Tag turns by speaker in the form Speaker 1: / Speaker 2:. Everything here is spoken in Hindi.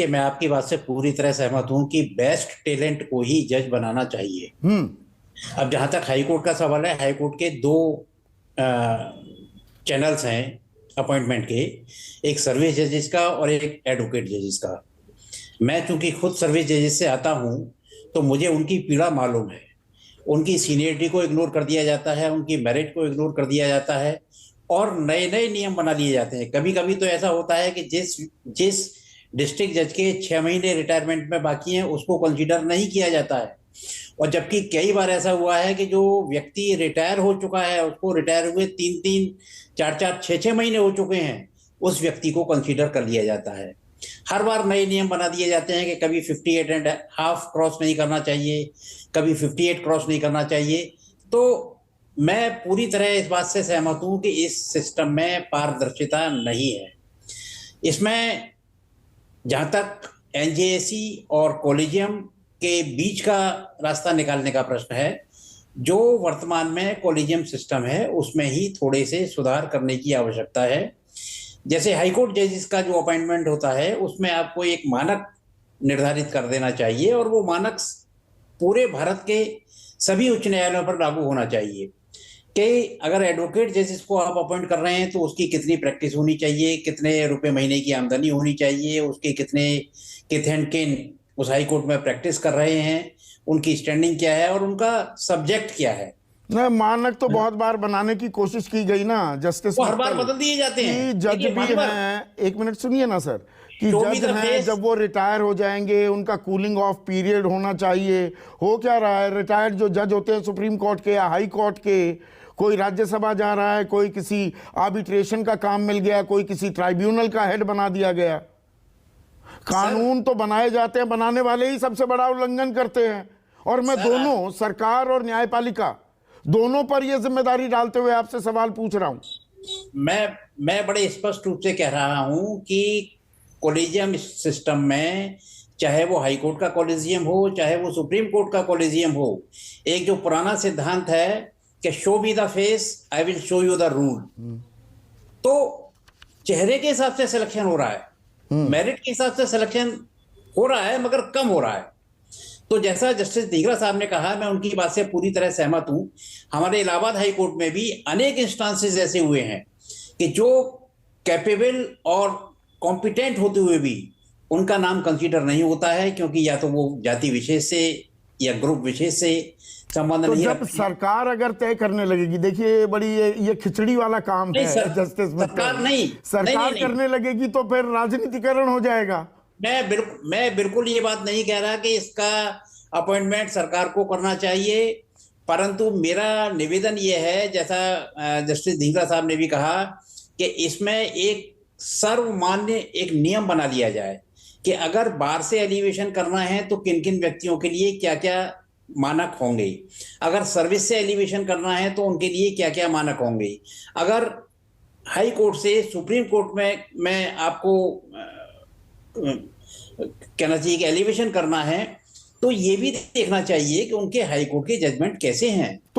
Speaker 1: कि मैं आपकी बात से पूरी तरह सहमत हूं कि बेस्ट टैलेंट को ही जज बनाना चाहिए। अब जहां तक हाईकोर्ट का सवाल है, हाईकोर्ट के दो चैनल्स हैं अपॉइंटमेंट के, एक सर्विस जजेस का और एक एडवोकेट जजेस का। मैं चूंकि खुद सर्विस जजेस से आता हूं, तो मुझे उनकी पीड़ा मालूम है। उनकी सीनियरिटी को इग्नोर कर दिया जाता है, उनकी मेरिट को इग्नोर कर दिया जाता है, और नए नए नियम बना लिए जाते हैं। कभी कभी तो ऐसा होता है कि जिस जिस डिस्ट्रिक्ट जज के 6 महीने रिटायरमेंट में बाकी हैं, उसको कंसीडर नहीं किया जाता है। और जबकि कई बार ऐसा हुआ है कि जो व्यक्ति रिटायर हो चुका है, उसको रिटायर हुए 3 3 4 4 6 6 महीने हो चुके हैं, उस व्यक्ति को कंसीडर कर लिया जाता है। हर बार नए नियम बना दिए जाते हैं कि कभी 58.5 क्रॉस नहीं करना चाहिए, कभी 58 क्रॉस नहीं करना चाहिए। तो मैं पूरी तरह इस बात से सहमत हूं कि इस सिस्टम में पारदर्शिता नहीं है। इसमें जहां तक एनजेएसी और कॉलेजियम के बीच का रास्ता निकालने का प्रश्न है, जो वर्तमान में कॉलेजियम सिस्टम है उसमें ही थोड़े से सुधार करने की आवश्यकता है। जैसे हाईकोर्ट जजेस का जो अपॉइंटमेंट होता है, उसमें आपको एक मानक निर्धारित कर देना चाहिए, और वो मानक पूरे भारत के सभी उच्च न्यायालयों पर लागू होना चाहिए कि अगर एडवोकेट जजेस को आप अपॉइंट कर रहे हैं तो उसकी कितनी प्रैक्टिस होनी चाहिए, कितने रुपए महीने की आमदनी होनी चाहिए, उसके कितने किथ एंड किन उस हाई कोर्ट में प्रैक्टिस कर रहे हैं, उनकी स्टैंडिंग क्या है और उनका सब्जेक्ट क्या है।
Speaker 2: ना मानक तो बहुत बार बनाने की कोशिश की गई ना जस्टिस
Speaker 1: वो हर बार
Speaker 2: मित्तल,
Speaker 1: बदल दिए जाते हैं
Speaker 2: कि जज भी हैं, एक मिनट सुनिए ना सर, कि जज हैं, जब वो रिटायर हो जाएंगे उनका कूलिंग ऑफ पीरियड होना चाहिए। हो क्या रहा है, रिटायर्ड जो जज होते हैं सुप्रीम कोर्ट के या हाई कोर्ट के, कोई राज्यसभा जा रहा है, कोई किसी आर्बिट्रेशन का काम मिल गया, कोई किसी ट्राइब्यूनल का हेड बना दिया गया। कानून तो बनाए जाते हैं, बनाने वाले ही सबसे बड़ा उल्लंघन करते हैं। और मैं दोनों सरकार और न्यायपालिका दोनों पर यह जिम्मेदारी डालते हुए आपसे सवाल पूछ रहा हूं।
Speaker 1: मैं बड़े स्पष्ट रूप से कह रहा हूं कि कॉलेजियम सिस्टम में, चाहे वो हाई कोर्ट का कॉलेजियम हो, चाहे वो सुप्रीम कोर्ट का कॉलेजियम हो, एक जो पुराना सिद्धांत है कि show me the face I will show you the rule. तो चेहरे के हिसाब से सिलेक्शन हो रहा है, मेरिट के हिसाब से सिलेक्शन हो रहा है, मगर कम हो रहा है। तो जैसा जस्टिस दीगरा साहब ने कहा, मैं उनकी बात से पूरी तरह सहमत हूं। हमारे इलाहाबाद हाई कोर्ट में भी अनेक इंस्टांसेस ऐसे हुए हैं कि जो कैपेबल और कॉम्पिटेंट होते हुए भी उनका नाम कंसीडर नहीं होता है, क्योंकि या तो वो जाति विशेष से या ग्रुप विशेष से संबंध
Speaker 2: तो
Speaker 1: नहीं
Speaker 2: जब सरकार अगर तय करने लगेगी, देखिए बड़ी ये खिचड़ी वाला काम है जस्टिस
Speaker 1: सरकार नहीं,
Speaker 2: सरकार करने लगेगी तो फिर राजनीतिकरण हो जाएगा।
Speaker 1: मैं बिल्कुल ये बात नहीं कह रहा कि इसका अपॉइंटमेंट सरकार को करना चाहिए, परंतु मेरा निवेदन ये है, जैसा जस्टिस दीगरा साहब ने भी कहा, कि इसमें एक सर्वमान्य एक नियम बना लिया जाए कि अगर बार से एलिवेशन करना है तो किन किन व्यक्तियों के लिए क्या क्या मानक होंगे, अगर सर्विस से एलिवेशन करना है तो उनके लिए क्या क्या मानक होंगे, अगर हाई कोर्ट से सुप्रीम कोर्ट में मैं आपको कहना चाहिए कि एलिवेशन करना है, तो ये भी देखना चाहिए कि उनके हाई कोर्ट के जजमेंट कैसे हैं।